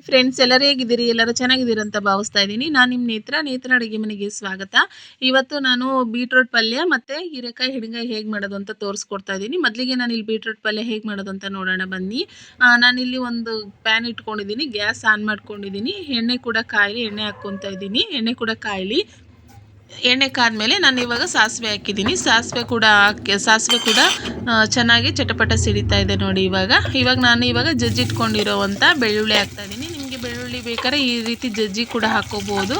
Friends, ಎಲ್ಲರೂ ಹೇಗಿದ್ದೀರಿ? ಎಲ್ಲರೂ ಚೆನ್ನಾಗಿದ್ದೀರಿ ಅಂತ ಭಾವಿಸ್ತಾ ಇದ್ದೀನಿ. ನಾನು ನಿಮ್ಮ ನೇತ್ರ ಅಡುಗೆ ಮನೆಗೆ ಸ್ವಾಗತ. ಇವತ್ತು ನಾನು ಬೀಟ್ರೂಟ್ ಪಲ್ಯ ಮತ್ತು ಹೀರೆಕಾಯಿ ಹಿಡಿಗಾಯಿ ಹೇಗೆ ಮಾಡೋದು ಅಂತ ತೋರಿಸ್ಕೊಡ್ತಾ ಇದ್ದೀನಿ. ಮೊದಲಿಗೆ ನಾನು ಇಲ್ಲಿ ಬೀಟ್ರೂಟ್ ಪಲ್ಯ ಹೇಗೆ ಮಾಡೋದು ಅಂತ ನೋಡೋಣ ಬನ್ನಿ. ನಾನಿಲ್ಲಿ ಒಂದು ಪ್ಯಾನ್ ಇಟ್ಕೊಂಡಿದ್ದೀನಿ, ಗ್ಯಾಸ್ ಆನ್ ಮಾಡ್ಕೊಂಡಿದ್ದೀನಿ, ಎಣ್ಣೆ ಕೂಡ ಕಾಯಲಿ, ಎಣ್ಣೆ ಹಾಕ್ಕೊತಾ ಇದ್ದೀನಿ. ಎಣ್ಣೆ ಕೂಡ ಕಾಯಲಿ. ಎಣ್ಣೆ ಕಾದ್ಮೇಲೆ ನಾನು ಇವಾಗ ಸಾಸಿವೆ ಹಾಕಿದ್ದೀನಿ. ಸಾಸಿವೆ ಕೂಡ ಚೆನ್ನಾಗಿ ಚಟಪಟ ಸಿಡಿತಾ ಇದೆ ನೋಡಿ. ಇವಾಗ ನಾನು ಜಜ್ಜಿಟ್ಕೊಂಡಿರೋವಂಥ ಬೆಳ್ಳುಳ್ಳಿ ಹಾಕ್ತಾ ಇದ್ದೀನಿ. ನಿಮಗೆ ಬೆಳ್ಳುಳ್ಳಿ ಬೇಕಾದ್ರೆ ಈ ರೀತಿ ಜಜ್ಜಿ ಕೂಡ ಹಾಕೋಬೋದು,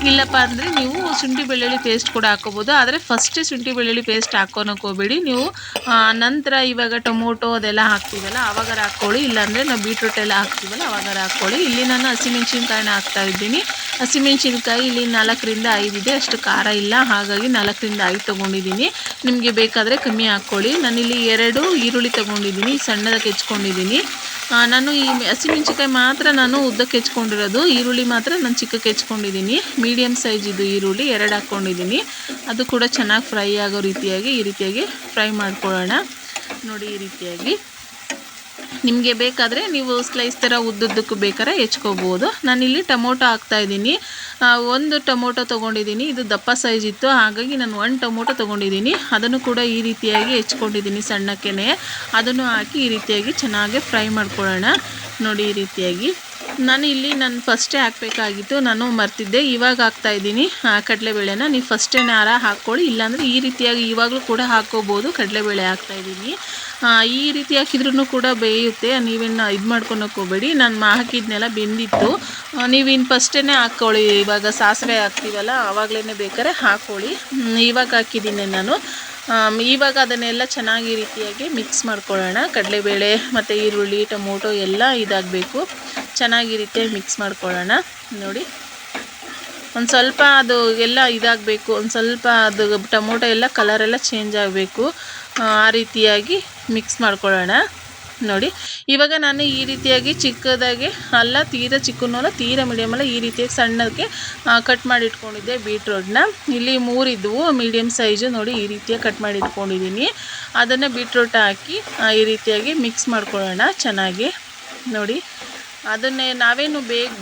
ಇಲ್ಲಪ್ಪ ಅಂದರೆ ನೀವು ಶುಂಠಿ ಬೆಳ್ಳುಳ್ಳಿ ಪೇಸ್ಟ್ ಕೂಡ ಹಾಕೋಬೋದು. ಆದರೆ ಫಸ್ಟ್ ಶುಂಠಿ ಬೆಳ್ಳುಳ್ಳಿ ಪೇಸ್ಟ್ ಹಾಕೋನಕ್ಕೆ ಹೋಗಬೇಡಿ ನೀವು. ನಂತರ ಇವಾಗ ಟೊಮೊಟೊ ಅದೆಲ್ಲ ಹಾಕ್ತೀವಲ್ಲ ಆವಾಗ ಹಾಕ್ಕೊಳ್ಳಿ, ಇಲ್ಲಾಂದರೆ ನಾವು ಬೀಟ್ರೂಟ್ ಎಲ್ಲ ಹಾಕ್ತೀವಲ್ಲ ಆವಾಗ ಹಾಕ್ಕೊಳ್ಳಿ. ಇಲ್ಲಿ ನಾನು ಹಸಿಮೆಣ್ಸಿನ್ಕಾಯಿನ ಹಾಕ್ತಾ ಇದ್ದೀನಿ. ಹಸಿಮೆಣ್ಸಿನ್ಕಾಯಿ ಇಲ್ಲಿ 4ರಿಂದ 5 ಇದೆ, ಅಷ್ಟು ಖಾರ ಇಲ್ಲ, ಹಾಗಾಗಿ 4ರಿಂದ 5 ತೊಗೊಂಡಿದ್ದೀನಿ. ನಿಮಗೆ ಬೇಕಾದರೆ ಕಮ್ಮಿ ಹಾಕ್ಕೊಳ್ಳಿ. ನಾನಿಲ್ಲಿ 2 ಈರುಳ್ಳಿ ತೊಗೊಂಡಿದ್ದೀನಿ, ಸಣ್ಣದಾಗಿ ಹೆಚ್ಕೊಂಡಿದ್ದೀನಿ. ನಾನು ಈ ಹಸಿಮೆಣ್ಸಿನ್ಕಾಯಿ ಮಾತ್ರ ನಾನು ಉದ್ದಕ್ಕೆ ಹೆಚ್ಕೊಂಡಿರೋದು, ಈರುಳ್ಳಿ ಮಾತ್ರ ನಾನು ಚಿಕ್ಕಕ್ಕೆ ಹೆಚ್ಕೊಂಡಿದ್ದೀನಿ. ಮೀಡಿಯಮ್ ಸೈಜ್ ಇದು ಈರುಳ್ಳಿ 2 ಹಾಕ್ಕೊಂಡಿದ್ದೀನಿ. ಅದು ಕೂಡ ಚೆನ್ನಾಗಿ ಫ್ರೈ ಆಗೋ ರೀತಿಯಾಗಿ ಈ ರೀತಿಯಾಗಿ ಫ್ರೈ ಮಾಡ್ಕೊಳ್ಳೋಣ ನೋಡಿ. ಈ ರೀತಿಯಾಗಿ ನಿಮಗೆ ಬೇಕಾದರೆ ನೀವು ಸ್ಲೈಸ್ ಥರ ಉದ್ದುದ್ದಕ್ಕೂ ಬೇಕಾದ್ರೆ ಹೆಚ್ಕೋಬೋದು. ನಾನಿಲ್ಲಿ ಟೊಮೊಟೊ ಹಾಕ್ತಾಯಿದ್ದೀನಿ. 1 ಟೊಮೊಟೊ ತೊಗೊಂಡಿದ್ದೀನಿ, ಇದು ದಪ್ಪ ಸೈಜ್ ಇತ್ತು, ಹಾಗಾಗಿ ನಾನು 1 ಟೊಮೊಟೊ ತೊಗೊಂಡಿದ್ದೀನಿ. ಅದನ್ನು ಕೂಡ ಈ ರೀತಿಯಾಗಿ ಹೆಚ್ಕೊಂಡಿದ್ದೀನಿ ಸಣ್ಣಕ್ಕೆ. ಅದನ್ನು ಹಾಕಿ ಈ ರೀತಿಯಾಗಿ ಚೆನ್ನಾಗಿ ಫ್ರೈ ಮಾಡ್ಕೊಳ್ಳೋಣ ನೋಡಿ. ಈ ರೀತಿಯಾಗಿ ನಾನು ಫಸ್ಟೇ ಹಾಕಬೇಕಾಗಿತ್ತು, ನಾನು ಮರ್ತಿದ್ದೆ. ಇವಾಗ ಹಾಕ್ತಾಯಿದ್ದೀನಿ ಕಡಲೆಬೇಳೆನ. ನೀವು ಫಸ್ಟೇ ಹಾಕ್ಕೊಳ್ಳಿ, ಇಲ್ಲಾಂದರೆ ಈ ರೀತಿಯಾಗಿ ಇವಾಗಲೂ ಕೂಡ ಹಾಕ್ಕೋಬೋದು. ಕಡಲೆಬೇಳೆ ಹಾಕ್ತಾಯಿದ್ದೀನಿ. ಈ ರೀತಿ ಹಾಕಿದ್ರೂ ಕೂಡ ಬೇಯುತ್ತೆ, ನೀವೇನು ಇದು ಮಾಡ್ಕೊಳಕ್ಕೆ ಹೋಗಬೇಡಿ. ನಾನು ಹಾಕಿದ್ನೆಲ್ಲ ಬೆಂದಿತ್ತು. ನೀವಿನ್ನು ಫಸ್ಟೇ ಹಾಕ್ಕೊಳ್ಳಿ. ಇವಾಗ ಸಾಸಿವೆ ಹಾಕ್ತೀವಲ್ಲ ಆವಾಗಲೇ ಬೇಕಾದ್ರೆ ಹಾಕ್ಕೊಳ್ಳಿ. ಇವಾಗ ಹಾಕಿದ್ದೀನಿ ನಾನು. ಇವಾಗ ಅದನ್ನೆಲ್ಲ ಚೆನ್ನಾಗಿ ಈ ರೀತಿಯಾಗಿ ಮಿಕ್ಸ್ ಮಾಡ್ಕೊಳ್ಳೋಣ. ಕಡಲೆಬೇಳೆ ಮತ್ತು ಈರುಳ್ಳಿ ಟೊಮೊಟೊ ಎಲ್ಲ ಇದಾಗಬೇಕು, ಚೆನ್ನಾಗಿ ಈ ರೀತಿಯಾಗಿ ಮಿಕ್ಸ್ ಮಾಡ್ಕೊಳ್ಳೋಣ ನೋಡಿ. ಒಂದು ಸ್ವಲ್ಪ ಅದು ಎಲ್ಲ ಇದಾಗಬೇಕು, ಒಂದು ಸ್ವಲ್ಪ ಅದು ಟೊಮೊಟೊ ಎಲ್ಲ ಕಲರೆಲ್ಲ ಚೇಂಜ್ ಆಗಬೇಕು. ಆ ರೀತಿಯಾಗಿ ಮಿಕ್ಸ್ ಮಾಡ್ಕೊಳ್ಳೋಣ ನೋಡಿ. ಇವಾಗ ನಾನು ಈ ರೀತಿಯಾಗಿ ಚಿಕ್ಕದಾಗಿ ಅಲ್ಲ, ತೀರಾ ಚಿಕ್ಕನಲ್ಲ ತೀರಾ ಮೀಡಿಯಮಲ್ಲ, ಈ ರೀತಿಯಾಗಿ ಸಣ್ಣಕ್ಕೆ ಕಟ್ ಮಾಡಿ ಇಟ್ಕೊಂಡಿದ್ದೆ ಬೀಟ್ರೋಟ್ನ. ಇಲ್ಲಿ 3 ಇದ್ದವು ಮೀಡಿಯಮ್ ಸೈಜು ನೋಡಿ. ಈ ರೀತಿಯಾಗಿ ಕಟ್ ಮಾಡಿ ಇಟ್ಕೊಂಡಿದ್ದೀನಿ. ಅದನ್ನು ಬೀಟ್ರೋಟ್ ಹಾಕಿ ಈ ರೀತಿಯಾಗಿ ಮಿಕ್ಸ್ ಮಾಡ್ಕೊಳ್ಳೋಣ ಚೆನ್ನಾಗಿ ನೋಡಿ. ಅದನ್ನೇ ನಾವೇನು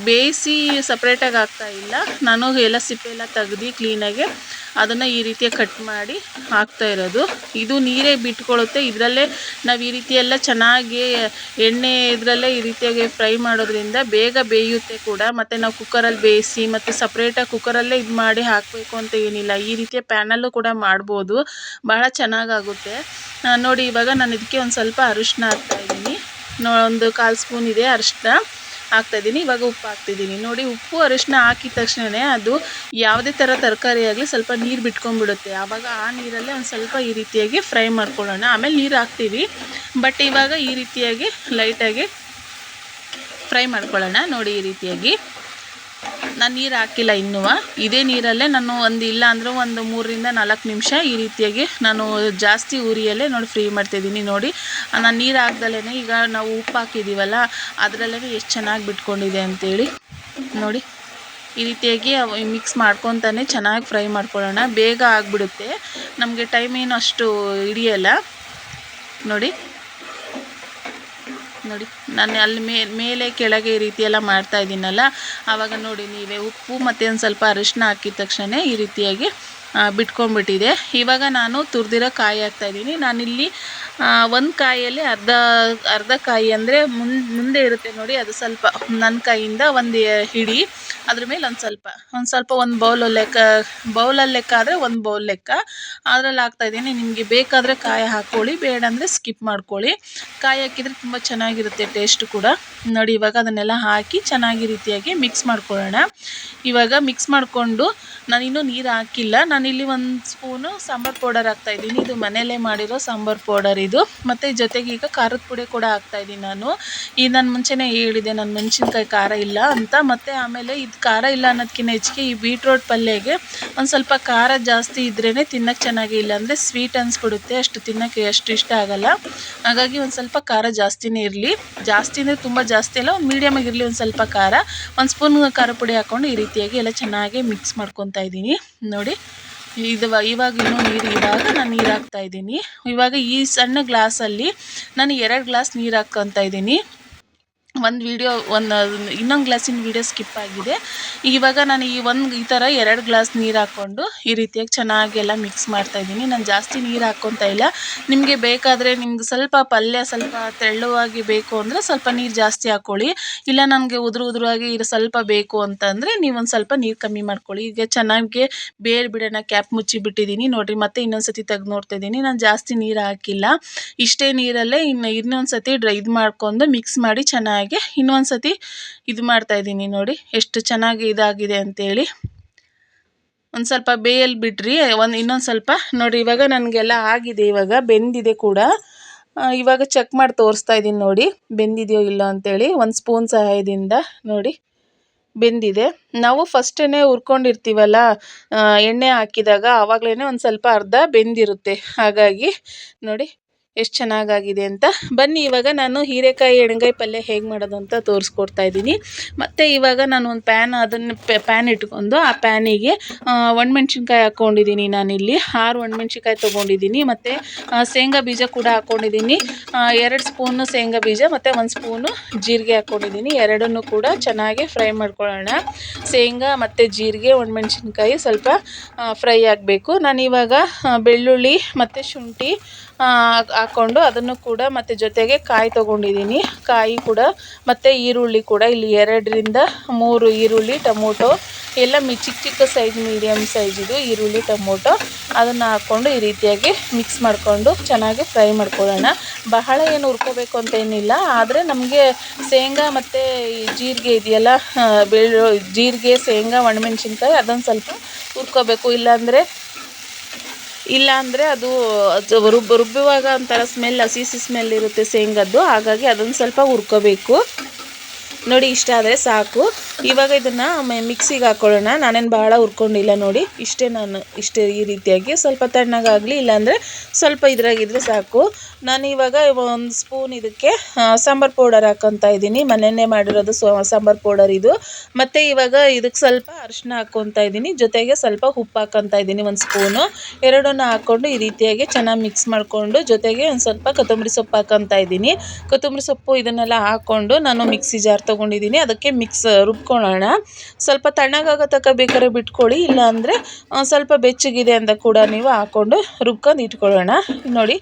ಬೇಯಿಸಿ ಸಪ್ರೇಟಾಗಿ ಹಾಕ್ತಾಯಿಲ್ಲ, ನಾನು ಎಲ್ಲ ಸಿಪ್ಪೆಲ್ಲ ತೆಗ್ದು ಕ್ಲೀನಾಗಿ ಅದನ್ನು ಈ ರೀತಿಯಾಗಿ ಕಟ್ ಮಾಡಿ ಹಾಕ್ತಾ ಇರೋದು. ಇದು ನೀರೇ ಬಿಟ್ಕೊಳ್ಳುತ್ತೆ. ಇದರಲ್ಲೇ ನಾವು ಈ ರೀತಿಯೆಲ್ಲ ಚೆನ್ನಾಗಿ ಎಣ್ಣೆ ಇದರಲ್ಲೇ ಈ ರೀತಿಯಾಗಿ ಫ್ರೈ ಮಾಡೋದ್ರಿಂದ ಬೇಗ ಬೇಯುತ್ತೆ ಕೂಡ. ಮತ್ತು ನಾವು ಕುಕ್ಕರಲ್ಲಿ ಬೇಯಿಸಿ ಮತ್ತು ಸಪ್ರೇಟಾಗಿ ಕುಕ್ಕರಲ್ಲೇ ಇದು ಮಾಡಿ ಹಾಕಬೇಕು ಅಂತ ಏನಿಲ್ಲ, ಈ ರೀತಿಯ ಪ್ಯಾನಲ್ಲೂ ಕೂಡ ಮಾಡ್ಬೋದು, ಭಾಳ ಚೆನ್ನಾಗಾಗುತ್ತೆ ನೋಡಿ. ಇವಾಗ ನಾನು ಇದಕ್ಕೆ ಒಂದು ಸ್ವಲ್ಪ ಅರಿಶಿನ ಹಾಕ್ತಾಯಿದ್ದೀನಿ. ಒಂದು 1/4 ಸ್ಪೂನ್ ಇದೆ ಅರಿಶಿನ ಹಾಕ್ತಾಯಿದ್ದೀನಿ. ಇವಾಗ ಉಪ್ಪು ಹಾಕ್ತಿದ್ದೀನಿ ನೋಡಿ. ಉಪ್ಪು ಅರಿಶಿನ ಹಾಕಿದ ತಕ್ಷಣವೇ ಅದು ಯಾವುದೇ ಥರ ತರಕಾರಿ ಆಗಲಿ ಸ್ವಲ್ಪ ನೀರು ಬಿಟ್ಕೊಂಡ್ಬಿಡುತ್ತೆ. ಆವಾಗ ಆ ನೀರಲ್ಲೇ ಒಂದು ಸ್ವಲ್ಪ ಈ ರೀತಿಯಾಗಿ ಫ್ರೈ ಮಾಡ್ಕೊಳ್ಳೋಣ. ಆಮೇಲೆ ನೀರು ಹಾಕ್ತೀವಿ, ಬಟ್ ಇವಾಗ ಈ ರೀತಿಯಾಗಿ ಲೈಟಾಗಿ ಫ್ರೈ ಮಾಡ್ಕೊಳ್ಳೋಣ ನೋಡಿ. ಈ ರೀತಿಯಾಗಿ ನಾನು ನೀರು ಹಾಕಿಲ್ಲ ಇನ್ನೂ. ಇದೇ ನೀರಲ್ಲೇ ನಾನು ಇಲ್ಲ ಅಂದರೂ ಒಂದು 3ರಿಂದ 4 ನಿಮಿಷ ಈ ರೀತಿಯಾಗಿ ನಾನು ಜಾಸ್ತಿ ಉರಿಯಲ್ಲೇ ನೋಡಿ ಫ್ರೈ ಮಾಡ್ತಾಯಿದ್ದೀನಿ ನೋಡಿ. ನಾನು ನೀರು ಹಾಕ್ದಲೇ ಈಗ ನಾವು ಉಪ್ಪು ಹಾಕಿದ್ದೀವಲ್ಲ ಅದರಲ್ಲೇ ಎಷ್ಟು ಚೆನ್ನಾಗಿ ಬಿಟ್ಕೊಂಡಿದೆ ಅಂಥೇಳಿ ನೋಡಿ. ಈ ರೀತಿಯಾಗಿ ಮಿಕ್ಸ್ ಮಾಡ್ಕೊತಾನೆ ಚೆನ್ನಾಗಿ ಫ್ರೈ ಮಾಡ್ಕೊಳ್ಳೋಣ. ಬೇಗ ಆಗಿಬಿಡುತ್ತೆ, ನಮಗೆ ಟೈಮ್ ಏನು ಅಷ್ಟು ಹಿಡಿಯಲ್ಲ ನೋಡಿ. ನಾನು ಅಲ್ಲಿ ಮೇಲೆ ಕೆಳಗೆ ಈ ರೀತಿ ಎಲ್ಲ ಮಾಡ್ತಾಯಿದ್ದೀನಲ್ಲ, ಆವಾಗ ನೋಡಿ ನೀವೇ ಉಪ್ಪು ಮತ್ತು ಒಂದು ಸ್ವಲ್ಪ ಅರಿಶಿನ ಹಾಕಿದ ತಕ್ಷಣ ಈ ರೀತಿಯಾಗಿ ಬಿಟ್ಕೊಂಡ್ಬಿಟ್ಟಿದೆ. ಇವಾಗ ನಾನು ತುರಿದಿರೋ ಕಾಯಿ ಹಾಕ್ತಾಯಿದ್ದೀನಿ. ನಾನಿಲ್ಲಿ ಒಂದು ಕಾಯಿಯಲ್ಲಿ ಅರ್ಧ ಕಾಯಿ ಅಂದರೆ ಮುಂದೆ ಇರುತ್ತೆ ನೋಡಿ, ಅದು ಸ್ವಲ್ಪ ನನ್ನ ಕೈಯಿಂದ ಒಂದು ಹಿಡಿ, ಅದ್ರ ಮೇಲೆ ಒಂದು ಸ್ವಲ್ಪ ಒಂದು ಬೌಲಲ್ಲಿ ಲೆಕ್ಕ ಆದರೆ 1 ಬೌಲ್ ಲೆಕ್ಕ ಅದರಲ್ಲಿ ಹಾಕ್ತಾಯಿದ್ದೀನಿ. ನಿಮಗೆ ಬೇಕಾದರೆ ಕಾಯಿ ಹಾಕ್ಕೊಳ್ಳಿ, ಬೇಡ ಅಂದರೆ ಸ್ಕಿಪ್ ಮಾಡ್ಕೊಳ್ಳಿ. ಕಾಯಿ ಹಾಕಿದರೆ ತುಂಬ ಚೆನ್ನಾಗಿರುತ್ತೆ ಟೇಸ್ಟ್ ಕೂಡ ನೋಡಿ. ಇವಾಗ ಅದನ್ನೆಲ್ಲ ಹಾಕಿ ಚೆನ್ನಾಗಿ ರೀತಿಯಾಗಿ ಮಿಕ್ಸ್ ಮಾಡ್ಕೊಳ್ಳೋಣ. ಇವಾಗ ಮಿಕ್ಸ್ ಮಾಡಿಕೊಂಡು ನಾನಿನ್ನೂ ನೀರು ಹಾಕಿಲ್ಲ. ನಾನಿಲ್ಲಿ 1 ಸ್ಪೂನು ಸಾಂಬಾರು ಪೌಡರ್ ಹಾಕ್ತಾಯಿದ್ದೀನಿ. ಇದು ಮನೆಯಲ್ಲೇ ಮಾಡಿರೋ ಸಾಂಬಾರು ಪೌಡರ್ ಇದು. ಮತ್ತು ಜೊತೆಗೆ ಈಗ ಖಾರದ ಪುಡಿ ಕೂಡ ಹಾಕ್ತಾಯಿದ್ದೀನಿ ನಾನು. ನಾನು ಮುಂಚೆನೇ ಹೇಳಿದೆ ನಾನು ಮೆಣಸಿನ್ಕಾಯಿ ಖಾರ ಇಲ್ಲ ಅಂತ. ಮತ್ತು ಆಮೇಲೆ ಇದು ಖಾರ ಇಲ್ಲ ಅನ್ನೋದಕ್ಕಿಂತ ಹೆಚ್ಚಿಗೆ ಈ ಬೀಟ್ರೋಟ್ ಪಲ್ಯಗೆ ಒಂದು ಸ್ವಲ್ಪ ಖಾರ ಜಾಸ್ತಿ ಇದ್ರೇ ತಿನ್ನೋಕ್ಕೆ ಚೆನ್ನಾಗಿ, ಇಲ್ಲ ಅಂದರೆ ಸ್ವೀಟ್ ಅನಿಸ್ಬಿಡುತ್ತೆ, ಅಷ್ಟು ತಿನ್ನೋಕ್ಕೆ ಅಷ್ಟು ಇಷ್ಟ ಆಗಲ್ಲ. ಹಾಗಾಗಿ ಒಂದು ಸ್ವಲ್ಪ ಖಾರ ಜಾಸ್ತಿನೇ ಇರಲಿ, ಜಾಸ್ತಿ ಅಂದರೆ ತುಂಬ ಜಾಸ್ತಿ ಅಲ್ಲ, ಒಂದು ಮೀಡಿಯಮ್ ಆಗಿರಲಿ. ಒಂದು ಸ್ವಲ್ಪ ಖಾರ 1 ಸ್ಪೂನ್ ಖಾರ ಪುಡಿ ಹಾಕ್ಕೊಂಡು ಈ ರೀತಿಯಾಗಿ ಎಲ್ಲ ಚೆನ್ನಾಗಿ ಮಿಕ್ಸ್ ಮಾಡ್ಕೊತಾ ಇದ್ದೀನಿ ನೋಡಿ. ಇವಾಗ ಇನ್ನೂ ನಾನು ನೀರು ಹಾಕ್ತಾಯಿದ್ದೀನಿ. ಇವಾಗ ಈ ಸಣ್ಣ ಗ್ಲಾಸಲ್ಲಿ ನಾನು 2 ಗ್ಲಾಸ್ ನೀರು ಹಾಕ್ಕೊತಾ ಇದ್ದೀನಿ. ಒಂದು ವೀಡಿಯೋ ಇನ್ನೊಂದು ಗ್ಲಾಸಿನ ವೀಡಿಯೋ ಸ್ಕಿಪ್ ಆಗಿದೆ. ಇವಾಗ ನಾನು ಈ ಥರ 2 ಗ್ಲಾಸ್ ನೀರು ಹಾಕ್ಕೊಂಡು ಈ ರೀತಿಯಾಗಿ ಚೆನ್ನಾಗಿ ಎಲ್ಲ ಮಿಕ್ಸ್ ಮಾಡ್ತಾಯಿದ್ದೀನಿ. ನಾನು ಜಾಸ್ತಿ ನೀರು ಹಾಕ್ಕೊತಾ ಇಲ್ಲ. ನಿಮಗೆ ಬೇಕಾದರೆ ನಿಮ್ಗೆ ಸ್ವಲ್ಪ ಪಲ್ಯ ಸ್ವಲ್ಪ ತೆಳುವಾಗಿ ಬೇಕು ಅಂದರೆ ಸ್ವಲ್ಪ ನೀರು ಜಾಸ್ತಿ ಹಾಕ್ಕೊಳ್ಳಿ. ಇಲ್ಲ ನನಗೆ ಉದುರಾಗಿ ಇದು ಸ್ವಲ್ಪ ಬೇಕು ಅಂತಂದರೆ ನೀವೊಂದು ಸ್ವಲ್ಪ ನೀರು ಕಮ್ಮಿ ಮಾಡ್ಕೊಳ್ಳಿ. ಈಗ ಚೆನ್ನಾಗಿ ಬೇರೆ ಬಿಡೋಣ, ಕ್ಯಾಪ್ ಮುಚ್ಚಿ ಬಿಟ್ಟಿದ್ದೀನಿ ನೋಡಿರಿ. ಮತ್ತೆ ಇನ್ನೊಂದು ಸತಿ ತೆಗೆದು ನೋಡ್ತಾ ಇದ್ದೀನಿ. ನಾನು ಜಾಸ್ತಿ ನೀರು ಹಾಕಿಲ್ಲ, ಇಷ್ಟೇ ನೀರಲ್ಲೇ ಇನ್ನೊಂದು ಸತಿ ಇದು ಮಾಡ್ಕೊಂಡು ಮಿಕ್ಸ್ ಮಾಡಿ ಚೆನ್ನಾಗಿ ಇನ್ನೊಂದು ಸತಿ ಇದು ಮಾಡ್ತಾ ಇದ್ದೀನಿ. ನೋಡಿ ಎಷ್ಟು ಚೆನ್ನಾಗಿ ಇದಾಗಿದೆ ಅಂತೇಳಿ. ಒಂದು ಸ್ವಲ್ಪ ಬೇಯಲ್ಲಿ ಬಿಡ್ರಿ, ಇನ್ನೊಂದು ಸ್ವಲ್ಪ ನೋಡಿ. ಇವಾಗ ನನಗೆಲ್ಲ ಆಗಿದೆ, ಇವಾಗ ಬೆಂದಿದೆ ಕೂಡ. ಇವಾಗ ಚೆಕ್ ಮಾಡಿ ತೋರಿಸ್ತಾ ಇದ್ದೀನಿ ನೋಡಿ ಬೆಂದಿದೆಯೋ ಇಲ್ಲ ಅಂತೇಳಿ. ಒಂದು ಸ್ಪೂನ್ ಸಹಾಯದಿಂದ ನೋಡಿ ಬೆಂದಿದೆ. ನಾವು ಫಸ್ಟೇ ಹುರ್ಕೊಂಡಿರ್ತೀವಲ್ಲ ಎಣ್ಣೆ ಹಾಕಿದಾಗ, ಆವಾಗಲೇ ಒಂದು ಸ್ವಲ್ಪ ಅರ್ಧ ಬೆಂದಿರುತ್ತೆ. ಹಾಗಾಗಿ ನೋಡಿ ಎಷ್ಟು ಚೆನ್ನಾಗಾಗಿದೆ ಅಂತ. ಬನ್ನಿ ಇವಾಗ ನಾನು ಹೀರೆಕಾಯಿ ಎಣ್ಗಾಯಿ ಪಲ್ಯ ಹೇಗೆ ಮಾಡೋದು ಅಂತ ತೋರಿಸ್ಕೊಡ್ತಾ ಇದ್ದೀನಿ. ಮತ್ತು ಇವಾಗ ನಾನು ಒಂದು ಪ್ಯಾನ್ ಇಟ್ಕೊಂಡು ಆ ಪ್ಯಾನಿಗೆ ಒಣಮೆಣ್ಸಿನ್ಕಾಯಿ ಹಾಕ್ಕೊಂಡಿದ್ದೀನಿ. ನಾನಿಲ್ಲಿ 6 ಒಣಮೆಣ್ಸಿನ್ಕಾಯಿ ತೊಗೊಂಡಿದ್ದೀನಿ. ಮತ್ತು ಶೇಂಗಾ ಬೀಜ ಕೂಡ ಹಾಕ್ಕೊಂಡಿದ್ದೀನಿ. 2 ಸ್ಪೂನು ಶೇಂಗಾ ಬೀಜ ಮತ್ತು 1 ಸ್ಪೂನು ಜೀರಿಗೆ ಹಾಕ್ಕೊಂಡಿದ್ದೀನಿ. ಎರಡನ್ನೂ ಕೂಡ ಚೆನ್ನಾಗಿ ಫ್ರೈ ಮಾಡ್ಕೊಳ್ಳೋಣ. ಶೇಂಗಾ ಮತ್ತು ಜೀರಿಗೆ ಒಣಮೆಣ್ಸಿನ್ಕಾಯಿ ಸ್ವಲ್ಪ ಫ್ರೈ ಆಗಬೇಕು. ನಾನಿವಾಗ ಬೆಳ್ಳುಳ್ಳಿ ಮತ್ತು ಶುಂಠಿ ಹಾಕ್ಕೊಂಡು ಅದನ್ನು ಕೂಡ ಮತ್ತು ಜೊತೆಗೆ ಕಾಯಿ ತೊಗೊಂಡಿದ್ದೀನಿ. ಕಾಯಿ ಕೂಡ ಮತ್ತು ಈರುಳ್ಳಿ ಕೂಡ ಇಲ್ಲಿ 2ರಿಂದ 3 ಈರುಳ್ಳಿ, ಟೊಮೊಟೊ ಎಲ್ಲ ಚಿಕ್ಕ ಸೈಜ್ ಮೀಡಿಯಮ್ ಸೈಜಿದು ಈರುಳ್ಳಿ ಟೊಮೊಟೊ ಅದನ್ನು ಹಾಕ್ಕೊಂಡು ಈ ರೀತಿಯಾಗಿ ಮಿಕ್ಸ್ ಮಾಡಿಕೊಂಡು ಚೆನ್ನಾಗಿ ಫ್ರೈ ಮಾಡ್ಕೊಳ್ಳೋಣ. ಬಹಳ ಏನು ಹುರ್ಕೋಬೇಕು ಅಂತ ಏನಿಲ್ಲ, ಆದರೆ ನಮಗೆ ಶೇಂಗಾ ಮತ್ತು ಜೀರಿಗೆ ಇದೆಯಲ್ಲ, ಜೀರಿಗೆ, ಶೇಂಗಾ, ಒಣಮೆಣ್ಸಿನ್ಕಾಯಿ ಅದನ್ನು ಸ್ವಲ್ಪ ಹುರ್ಕೋಬೇಕು. ಇಲ್ಲಾಂದರೆ ಅದು ರುಬ್ಬುವಾಗ ಒಂಥರ ಹಸಿ ಸ್ಮೆಲ್ ಇರುತ್ತೆ ಶೇಂಗದ್ದು. ಹಾಗಾಗಿ ಅದನ್ನು ಸ್ವಲ್ಪ ಹುರ್ಕೋಬೇಕು. ನೋಡಿ ಇಷ್ಟ ಆದರೆ ಸಾಕು. ಇವಾಗ ಇದನ್ನು ಮಿಕ್ಸಿಗೆ ಹಾಕ್ಕೊಳ್ಳೋಣ. ನಾನೇನು ಭಾಳ ಹುರ್ಕೊಂಡಿಲ್ಲ ನೋಡಿ, ಇಷ್ಟೇ ಈ ರೀತಿಯಾಗಿ ಸ್ವಲ್ಪ ತಣ್ಣಗಾಗಲಿ, ಇಲ್ಲಾಂದರೆ ಸ್ವಲ್ಪ ಇದ್ರಾಗಿದ್ದರೆ ಸಾಕು. ನಾನು ಇವಾಗ 1 ಸ್ಪೂನ್ ಇದಕ್ಕೆ ಸಾಂಬಾರು ಪೌಡರ್ ಹಾಕ್ಕೊತಾ ಇದ್ದೀನಿ. ಮನೆಯೇ ಮಾಡಿರೋದು ಸಾಂಬಾರು ಪೌಡರ್ ಇದು. ಮತ್ತು ಇವಾಗ ಇದಕ್ಕೆ ಸ್ವಲ್ಪ ಅರಿಶಿನ ಹಾಕ್ಕೊತಾ ಇದ್ದೀನಿ. ಜೊತೆಗೆ ಸ್ವಲ್ಪ ಉಪ್ಪು ಹಾಕ್ಕೊತಾ ಇದ್ದೀನಿ 1 ಸ್ಪೂನು. ಎರಡನ್ನೂ ಹಾಕ್ಕೊಂಡು ಈ ರೀತಿಯಾಗಿ ಚೆನ್ನಾಗಿ ಮಿಕ್ಸ್ ಮಾಡಿಕೊಂಡು ಜೊತೆಗೆ ಒಂದು ಸ್ವಲ್ಪ ಕೊತ್ತಂಬರಿ ಸೊಪ್ಪು ಹಾಕ್ಕೊತಾ ಇದ್ದೀನಿ. ಕೊತ್ತಂಬರಿ ಸೊಪ್ಪು ಇದನ್ನೆಲ್ಲ ಹಾಕ್ಕೊಂಡು ನಾನು ಮಿಕ್ಸಿ ಜಾರ್ ತೊಗೊಂಡಿದ್ದೀನಿ. ಅದಕ್ಕೆ ರುಬ್ಕೊಳ್ಳೋಣ. ಸ್ವಲ್ಪ ತಣ್ಣಗಾಗೋ ತನಕ ಬೇಕಾದ್ರೆ ಬಿಟ್ಕೊಳ್ಳಿ, ಇಲ್ಲಾಂದರೆ ಸ್ವಲ್ಪ ಬೆಚ್ಚಗಿದೆ ಅಂತ ಕೂಡ ನೀವು ಹಾಕ್ಕೊಂಡು ರುಬ್ಕೊಂಡು ಇಟ್ಕೊಳ್ಳೋಣ. ನೋಡಿ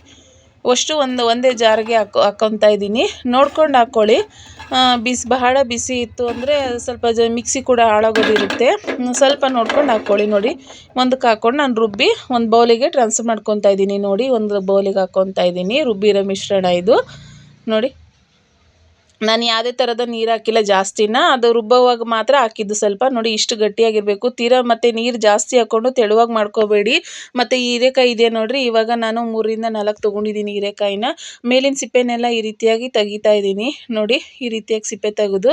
ಅಷ್ಟು ಒಂದೇ ಜಾರಿಗೆ ಹಾಕ್ಕೊತಾ ಇದ್ದೀನಿ. ನೋಡ್ಕೊಂಡು ಹಾಕ್ಕೊಳ್ಳಿ. ಬಹಳ ಬಿಸಿ ಇತ್ತು ಅಂದರೆ ಸ್ವಲ್ಪ ಮಿಕ್ಸಿ ಕೂಡ ಹಾಳಾಗೋದಿರುತ್ತೆ. ಸ್ವಲ್ಪ ನೋಡ್ಕೊಂಡು ಹಾಕ್ಕೊಳ್ಳಿ. ನೋಡಿ ಒಂದಕ್ಕೆ ಹಾಕ್ಕೊಂಡು ನಾನು ರುಬ್ಬಿ ಒಂದು ಬೌಲಿಗೆ ಟ್ರಾನ್ಸ್ಫರ್ ಮಾಡ್ಕೊತಾ ಇದ್ದೀನಿ. ನೋಡಿ ಒಂದು ಬೌಲಿಗೆ ಹಾಕ್ಕೊತಾ ಇದ್ದೀನಿ ರುಬ್ಬಿರೋ ಮಿಶ್ರಣ ಇದು. ನೋಡಿ ನಾನು ಯಾವುದೇ ಥರದ ನೀರು ಹಾಕಿಲ್ಲ ಜಾಸ್ತಿನ, ಅದು ರುಬ್ಬುವಾಗ ಮಾತ್ರ ಹಾಕಿದ್ದು ಸ್ವಲ್ಪ. ನೋಡಿ ಇಷ್ಟು ಗಟ್ಟಿಯಾಗಿರಬೇಕು. ಮತ್ತು ನೀರು ಜಾಸ್ತಿ ಹಾಕ್ಕೊಂಡು ತೆಳುವಾಗಿ ಮಾಡ್ಕೋಬೇಡಿ. ಮತ್ತು ಹೀರೆಕಾಯಿ ಇದೆ ನೋಡಿರಿ, ಇವಾಗ ನಾನು 3ರಿಂದ 4 ತೊಗೊಂಡಿದ್ದೀನಿ ಹೀರೆಕಾಯಿನ. ಮೇಲಿನ ಸಿಪ್ಪೆನೆಲ್ಲ ಈ ರೀತಿಯಾಗಿ ತೆಗಿತಾ ಇದ್ದೀನಿ. ನೋಡಿ ಈ ರೀತಿಯಾಗಿ ಸಿಪ್ಪೆ ತೆಗೆದು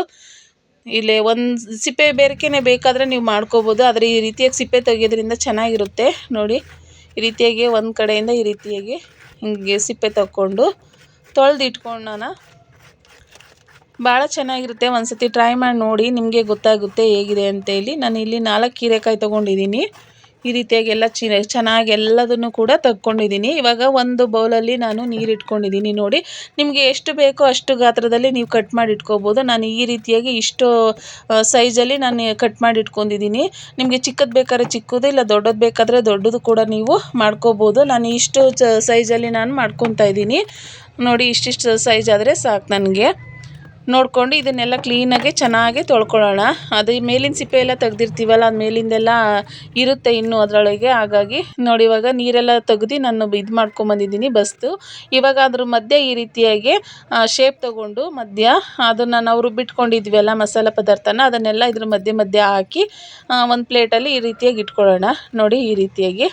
ಇಲ್ಲೇ ಒಂದು ಸಿಪ್ಪೆ ಬೇರೆಕೇ ಬೇಕಾದರೆ ನೀವು ಮಾಡ್ಕೋಬೋದು, ಆದರೆ ಈ ರೀತಿಯಾಗಿ ಸಿಪ್ಪೆ ತೆಗೆಯೋದ್ರಿಂದ ಚೆನ್ನಾಗಿರುತ್ತೆ. ನೋಡಿ ಈ ರೀತಿಯಾಗಿ ಒಂದು ಕಡೆಯಿಂದ ಈ ರೀತಿಯಾಗಿ ಹಿಂಗೆ ಸಿಪ್ಪೆ ತಗೊಂಡು ತೊಳೆದು ಇಟ್ಕೊಳ್ಳೋಣ. ಭಾಳ ಚೆನ್ನಾಗಿರುತ್ತೆ. ಒಂದು ಸತಿ ಟ್ರೈ ಮಾಡಿ ನೋಡಿ, ನಿಮಗೆ ಗೊತ್ತಾಗುತ್ತೆ ಹೇಗಿದೆ ಅಂತೇಳಿ. ನಾನು ಇಲ್ಲಿ 4 ಹೀರೆಕಾಯಿ ತೊಗೊಂಡಿದ್ದೀನಿ. ಈ ರೀತಿಯಾಗಿ ಎಲ್ಲ ಚೆನ್ನಾಗಿ ಎಲ್ಲದನ್ನು ಕೂಡ ತಗೊಂಡಿದ್ದೀನಿ. ಇವಾಗ ಒಂದು ಬೌಲಲ್ಲಿ ನಾನು ನೀರು ಇಟ್ಕೊಂಡಿದ್ದೀನಿ. ನೋಡಿ ನಿಮಗೆ ಎಷ್ಟು ಬೇಕೋ ಅಷ್ಟು ಗಾತ್ರದಲ್ಲಿ ನೀವು ಕಟ್ ಮಾಡಿ ಇಟ್ಕೋಬೋದು. ನಾನು ಈ ರೀತಿಯಾಗಿ ಇಷ್ಟು ಸೈಜಲ್ಲಿ ನಾನು ಕಟ್ ಮಾಡಿ ಇಟ್ಕೊಂಡಿದ್ದೀನಿ. ನಿಮಗೆ ಚಿಕ್ಕದು ಬೇಕಾದ್ರೆ ಚಿಕ್ಕದು, ಇಲ್ಲ ದೊಡ್ಡದು ಬೇಕಾದರೆ ದೊಡ್ಡದು ಕೂಡ ನೀವು ಮಾಡ್ಕೋಬೋದು. ನಾನು ಇಷ್ಟು ಸೈಜಲ್ಲಿ ನಾನು ಮಾಡ್ಕೊತಾ ಇದ್ದೀನಿ. ನೋಡಿ ಇಷ್ಟಿಷ್ಟು ಸೈಜ್ ಆದರೆ ಸಾಕು ನನಗೆ. ನೋಡಿಕೊಂಡು ಇದನ್ನೆಲ್ಲ ಕ್ಲೀನಾಗಿ ಚೆನ್ನಾಗಿ ತೊಳ್ಕೊಳ್ಳೋಣ. ಅದು ಮೇಲಿನ ಸಿಪ್ಪೆ ಎಲ್ಲ ತೆಗ್ದಿರ್ತೀವಲ್ಲ, ಅದು ಮೇಲಿಂದೆಲ್ಲ ಇರುತ್ತೆ ಇನ್ನೂ ಅದರೊಳಗೆ. ಹಾಗಾಗಿ ನೋಡಿ ಇವಾಗ ನೀರೆಲ್ಲ ತೆಗ್ದು ನಾನು ಇದು ಮಾಡ್ಕೊಂಬಂದಿದ್ದೀನಿ ಬಸ್ತು. ಇವಾಗ ಅದ್ರ ಮಧ್ಯೆ ಈ ರೀತಿಯಾಗಿ ಶೇಪ್ ತೊಗೊಂಡು ಅದನ್ನು ನಾವು ರುಬ್ಬಿಟ್ಕೊಂಡಿದ್ವಲ್ಲ ಮಸಾಲೆ ಪದಾರ್ಥನ, ಅದನ್ನೆಲ್ಲ ಇದ್ರ ಮಧ್ಯೆ ಹಾಕಿ ಒಂದು ಪ್ಲೇಟಲ್ಲಿ ಈ ರೀತಿಯಾಗಿ ಇಟ್ಕೊಳ್ಳೋಣ. ನೋಡಿ ಈ ರೀತಿಯಾಗಿ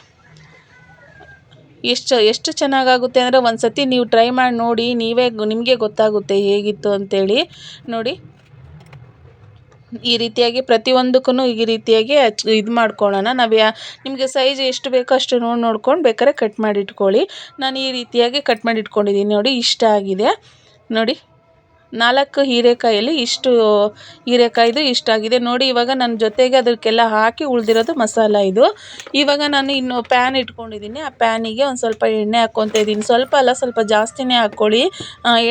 ಎಷ್ಟು ಚೆನ್ನಾಗಾಗುತ್ತೆ ಅಂದರೆ ಒಂದು ಸತಿ ನೀವು ಟ್ರೈ ಮಾಡಿ ನೋಡಿ, ನಿಮಗೆ ಗೊತ್ತಾಗುತ್ತೆ ಹೇಗಿತ್ತು ಅಂತೇಳಿ. ನೋಡಿ ಈ ರೀತಿಯಾಗಿ ಪ್ರತಿಯೊಂದಕ್ಕೂ ಈ ರೀತಿಯಾಗಿ ಇದು ಮಾಡ್ಕೊಳ್ಳೋಣ. ನಿಮಗೆ ಸೈಜ್ ಎಷ್ಟು ಬೇಕೋ ಅಷ್ಟು ನೋಡ್ಕೊಂಡು ಬೇಕಾದ್ರೆ ಕಟ್ ಮಾಡಿ ಇಟ್ಕೊಳ್ಳಿ. ನಾನು ಈ ರೀತಿಯಾಗಿ ಕಟ್ ಮಾಡಿ ಇಟ್ಕೊಂಡಿದ್ದೀನಿ. ನೋಡಿ ಇಷ್ಟ ಆಗಿದೆ. ನೋಡಿ 4 ಹೀರೆಕಾಯಲ್ಲಿ ಇಷ್ಟು ಹೀರೆಕಾಯ್ದು ಇಷ್ಟಾಗಿದೆ ನೋಡಿ. ಇವಾಗ ನನ್ನ ಜೊತೆಗೆ ಅದಕ್ಕೆಲ್ಲ ಹಾಕಿ ಉಳಿದಿರೋದು ಮಸಾಲ ಇದು. ಇವಾಗ ನಾನು ಇನ್ನು ಪ್ಯಾನ್ ಇಟ್ಕೊಂಡಿದ್ದೀನಿ. ಆ ಪ್ಯಾನಿಗೆ ಒಂದು ಸ್ವಲ್ಪ ಎಣ್ಣೆ ಹಾಕ್ಕೊತಾ ಇದ್ದೀನಿ. ಸ್ವಲ್ಪ ಅಲ್ಲ, ಸ್ವಲ್ಪ ಜಾಸ್ತಿನೇ ಹಾಕ್ಕೊಳ್ಳಿ.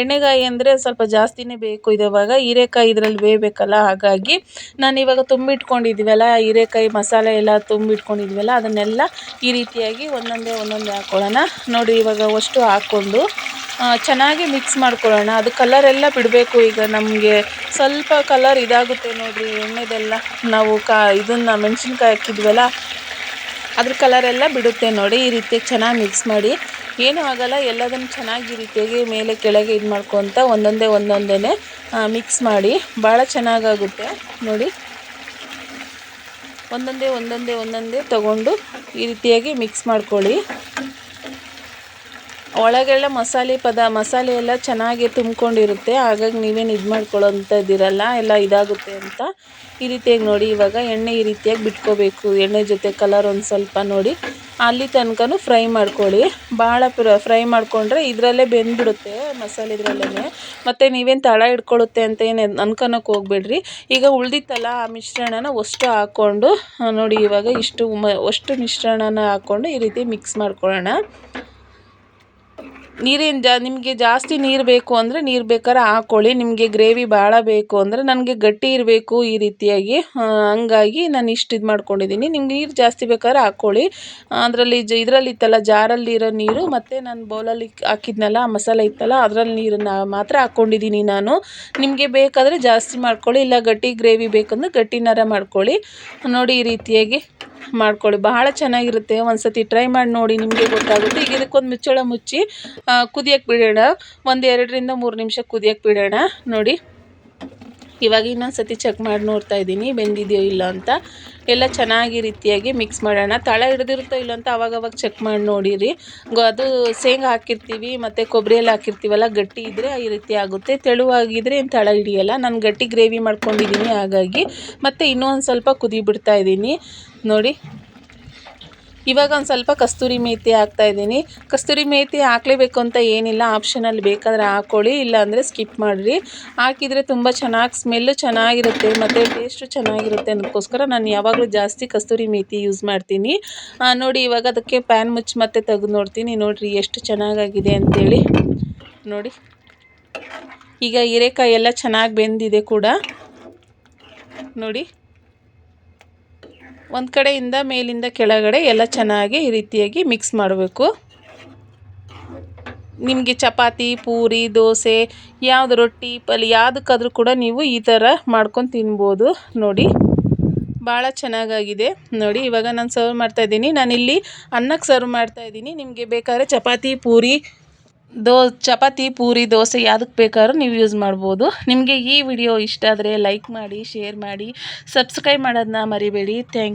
ಎಣ್ಣೆಗಾಯಿ ಅಂದರೆ ಸ್ವಲ್ಪ ಜಾಸ್ತಿನೇ ಬೇಕು. ಇವಾಗ ಹೀರೆಕಾಯಿ ಇದರಲ್ಲಿ ಬೇಯಬೇಕಲ್ಲ, ಹಾಗಾಗಿ ನಾನು ಇವಾಗ ತುಂಬಿಟ್ಕೊಂಡಿದ್ದೀವಲ್ಲ ಹೀರೆಕಾಯಿ ಮಸಾಲೆ ಎಲ್ಲ ತುಂಬಿಟ್ಕೊಂಡಿದ್ದೀವಲ್ಲ ಅದನ್ನೆಲ್ಲ ಈ ರೀತಿಯಾಗಿ ಒಂದೊಂದೇ ಹಾಕ್ಕೊಳ್ಳೋಣ ನೋಡಿ. ಇವಾಗ ಅಷ್ಟು ಹಾಕ್ಕೊಂಡು ಚೆನ್ನಾಗಿ ಮಿಕ್ಸ್ ಮಾಡ್ಕೊಳ್ಳೋಣ. ಅದು ಕಲರ್ ಎಲ್ಲ ಬಿಡಬೇಕು. ಈಗ ನಮಗೆ ಸ್ವಲ್ಪ ಕಲರ್ ಇದಾಗುತ್ತೆ ನೋಡಿರಿ, ಎಣ್ಣೆದೆಲ್ಲ ನಾವು ಇದನ್ನು ಮೆಣಸಿನ್ಕಾಯಿ ಹಾಕಿದ್ವಲ್ಲ ಅದ್ರ ಕಲರೆಲ್ಲ ಬಿಡುತ್ತೆ ನೋಡಿ. ಈ ರೀತಿಯಾಗಿ ಚೆನ್ನಾಗಿ ಮಿಕ್ಸ್ ಮಾಡಿ, ಏನೂ ಆಗಲ್ಲ. ಎಲ್ಲದನ್ನು ಚೆನ್ನಾಗಿ ಈ ರೀತಿಯಾಗಿ ಮೇಲೆ ಕೆಳಗೆ ಇದು ಮಾಡ್ಕೊತ ಒಂದೊಂದೇ ಮಿಕ್ಸ್ ಮಾಡಿ ಭಾಳ ಚೆನ್ನಾಗಾಗುತ್ತೆ ನೋಡಿ. ಒಂದೊಂದೇ ತಗೊಂಡು ಈ ರೀತಿಯಾಗಿ ಮಿಕ್ಸ್ ಮಾಡ್ಕೊಳ್ಳಿ. ಒಳಗೆಲ್ಲ ಮಸಾಲೆ ಎಲ್ಲ ಚೆನ್ನಾಗಿ ತುಂಬ್ಕೊಂಡಿರುತ್ತೆ. ಹಾಗಾಗಿ ನೀವೇನು ಇದು ಮಾಡ್ಕೊಳ್ಳೋಂಥದ್ದಿರಲ್ಲ, ಎಲ್ಲ ಇದಾಗುತ್ತೆ ಅಂತ. ಈ ರೀತಿಯಾಗಿ ನೋಡಿ. ಇವಾಗ ಎಣ್ಣೆ ಈ ರೀತಿಯಾಗಿ ಬಿಟ್ಕೋಬೇಕು. ಎಣ್ಣೆ ಜೊತೆ ಕಲರ್ ಒಂದು ಸ್ವಲ್ಪ ನೋಡಿ ಅಲ್ಲಿ ತನಕನೂ ಫ್ರೈ ಮಾಡ್ಕೊಳ್ಳಿ. ಭಾಳ ಫ್ರೈ ಮಾಡಿಕೊಂಡ್ರೆ ಇದರಲ್ಲೇ ಬೆಂದ್ಬಿಡುತ್ತೆ ಮಸಾಲೆ ಇದರಲ್ಲೇ. ಮತ್ತು ನೀವೇನು ತಳ ಹಿಡ್ಕೊಳ್ಳುತ್ತೆ ಅಂತ ಏನು ಅನ್ಕೊಳಕ್ಕೆ ಹೋಗ್ಬೇಡ್ರಿ. ಈಗ ಉಳ್ದಿತ್ತಲ್ಲ ಆ ಮಿಶ್ರಣನ ಅಷ್ಟು ಹಾಕ್ಕೊಂಡು ನೋಡಿ. ಇವಾಗ ಅಷ್ಟು ಮಿಶ್ರಣನ ಹಾಕ್ಕೊಂಡು ಈ ರೀತಿ ಮಿಕ್ಸ್ ಮಾಡ್ಕೊಳ್ಳೋಣ. ನಿಮಗೆ ಜಾಸ್ತಿ ನೀರು ಬೇಕು ಅಂದರೆ ನೀರು ಬೇಕಾದ್ರೆ ಹಾಕ್ಕೊಳ್ಳಿ. ನಿಮಗೆ ಗ್ರೇವಿ ಭಾಳ ಬೇಕು ಅಂದರೆ, ನನಗೆ ಗಟ್ಟಿ ಇರಬೇಕು ಈ ರೀತಿಯಾಗಿ, ಹಂಗಾಗಿ ನಾನು ಇಷ್ಟು ಇದು ಮಾಡ್ಕೊಂಡಿದ್ದೀನಿ. ನಿಮ್ಗೆ ನೀರು ಜಾಸ್ತಿ ಬೇಕಾದ್ರೆ ಹಾಕ್ಕೊಳ್ಳಿ. ಅದರಲ್ಲಿ ಇದರಲ್ಲಿತ್ತಲ್ಲ ಜಾರಲ್ಲಿರೋ ನೀರು ಮತ್ತು ನಾನು ಬೌಲಲ್ಲಿ ಹಾಕಿದ್ನಲ್ಲ ಮಸಾಲೆ ಇತ್ತಲ್ಲ ಅದರಲ್ಲಿ ನೀರನ್ನು ಮಾತ್ರ ಹಾಕ್ಕೊಂಡಿದ್ದೀನಿ ನಾನು. ನಿಮಗೆ ಬೇಕಾದರೆ ಜಾಸ್ತಿ ಮಾಡ್ಕೊಳ್ಳಿ, ಇಲ್ಲ ಗಟ್ಟಿ ಗ್ರೇವಿ ಬೇಕಂದ್ರೆ ಗಟ್ಟಿನಾರ ಮಾಡ್ಕೊಳ್ಳಿ ನೋಡಿ. ಈ ರೀತಿಯಾಗಿ ಮಾಡ್ಕೊಳ್ಳಿ, ಬಹಳ ಚೆನ್ನಾಗಿರುತ್ತೆ. ಒಂದ್ಸತಿ ಟ್ರೈ ಮಾಡಿ ನೋಡಿ, ನಿಮಗೆ ಗೊತ್ತಾಗುತ್ತೆ. ಈಗ ಇದಕ್ಕೊಂದು ಮುಚ್ಚಳ ಮುಚ್ಚಿ ಕುದಿಯಕ್ಕೆ ಬಿಡೋಣ. 2ರಿಂದ 3 ನಿಮಿಷ ಕುದಿಯಕ್ಕೆ ಬಿಡೋಣ ನೋಡಿ. ಇವಾಗ ಇನ್ನೊಂದು ಸತಿ ಚೆಕ್ ಮಾಡಿ ನೋಡ್ತಾ ಇದ್ದೀನಿ ಬೆಂದಿದೆಯೋ ಇಲ್ಲ ಅಂತ. ಎಲ್ಲ ಚೆನ್ನಾಗಿ ರೀತಿಯಾಗಿ ಮಿಕ್ಸ್ ಮಾಡೋಣ. ತಳ ಹಿಡಿದಿರುತ್ತೋ ಇಲ್ಲ ಅಂತ ಅವಾಗವಾಗ ಚೆಕ್ ಮಾಡಿ ನೋಡಿರಿ. ಅದು ಶೇಂಗಾ ಹಾಕಿರ್ತೀವಿ ಮತ್ತು ಕೊಬ್ಬರಿ ಎಲ್ಲ ಹಾಕಿರ್ತೀವಲ್ಲ, ಗಟ್ಟಿ ಇದ್ದರೆ ಈ ರೀತಿ ಆಗುತ್ತೆ. ತೆಳುವಾಗಿದ್ದರೆ ಏನು ತಳ ಹಿಡಿಯಲ್ಲ. ನಾನು ಗಟ್ಟಿ ಗ್ರೇವಿ ಮಾಡ್ಕೊಂಡಿದ್ದೀನಿ ಹಾಗಾಗಿ. ಮತ್ತು ಇನ್ನೊಂದು ಸ್ವಲ್ಪ ಕುದಿ ಬಿಡ್ತಾ ಇದ್ದೀನಿ ನೋಡಿ. ಇವಾಗ ಒಂದು ಸ್ವಲ್ಪ ಕಸ್ತೂರಿ ಮೇಥಿ ಹಾಕ್ತಾಯಿದ್ದೀನಿ. ಕಸ್ತೂರಿ ಮೇಥಿ ಹಾಕಲೇಬೇಕು ಅಂತ ಏನಿಲ್ಲ, ಆಪ್ಷನಲ್ ಬೇಕಾದರೆ ಹಾಕ್ಕೊಳ್ಳಿ, ಇಲ್ಲಾಂದರೆ ಸ್ಕಿಪ್ ಮಾಡಿರಿ. ಹಾಕಿದರೆ ತುಂಬ ಚೆನ್ನಾಗಿ ಸ್ಮೆಲ್ಲು ಚೆನ್ನಾಗಿರುತ್ತೆ ಮತ್ತು ಟೇಸ್ಟು ಚೆನ್ನಾಗಿರುತ್ತೆ ಅನ್ನೋದಕ್ಕೋಸ್ಕರ ನಾನು ಯಾವಾಗಲೂ ಜಾಸ್ತಿ ಕಸ್ತೂರಿ ಮೇಥಿ ಯೂಸ್ ಮಾಡ್ತೀನಿ ನೋಡಿ. ಇವಾಗ ಅದಕ್ಕೆ ಪ್ಯಾನ್ ಮುಚ್ಚಿ ಮತ್ತೆ ತೆಗೆದು ನೋಡ್ತೀನಿ. ನೋಡಿರಿ ಎಷ್ಟು ಚೆನ್ನಾಗಾಗಿದೆ ಅಂಥೇಳಿ ನೋಡಿ. ಈಗ ಹೀರೆಕಾಯಿ ಎಲ್ಲ ಚೆನ್ನಾಗಿ ಬೆಂದಿದೆ ಕೂಡ ನೋಡಿ. ಒಂದು ಕಡೆಯಿಂದ ಮೇಲಿಂದ ಕೆಳಗಡೆ ಎಲ್ಲ ಚೆನ್ನಾಗಿ ಈ ರೀತಿಯಾಗಿ ಮಿಕ್ಸ್ ಮಾಡಬೇಕು. ನಿಮಗೆ ಚಪಾತಿ, ಪೂರಿ, ದೋಸೆ, ಯಾವುದು ರೊಟ್ಟಿ, ಪಲ್ಯ ಯಾವುದಕ್ಕಾದ್ರೂ ಕೂಡ ನೀವು ಈ ಥರ ಮಾಡ್ಕೊಂಡು ತಿನ್ಬೋದು ನೋಡಿ. ಭಾಳ ಚೆನ್ನಾಗಾಗಿದೆ ನೋಡಿ. ಇವಾಗ ನಾನು ಸರ್ವ್ ಮಾಡ್ತಾಯಿದ್ದೀನಿ. ನಾನಿಲ್ಲಿ ಅನ್ನಕ್ಕೆ ಸರ್ವ್ ಮಾಡ್ತಾಯಿದ್ದೀನಿ. ನಿಮಗೆ ಬೇಕಾದ್ರೆ ಚಪಾತಿ, ಪೂರಿ, ದೋಸೆ ಯಾವುದಕ್ಕೆ ಬೇಕಾದ್ರೂ ನೀವು ಯೂಸ್ ಮಾಡ್ಬೋದು. ನಿಮಗೆ ಈ ವಿಡಿಯೋ ಇಷ್ಟ ಆದರೆ ಲೈಕ್ ಮಾಡಿ, ಶೇರ್ ಮಾಡಿ, ಸಬ್ಸ್ಕ್ರೈಬ್ ಮಾಡೋದನ್ನ ಮರಿಬೇಡಿ. Thank you.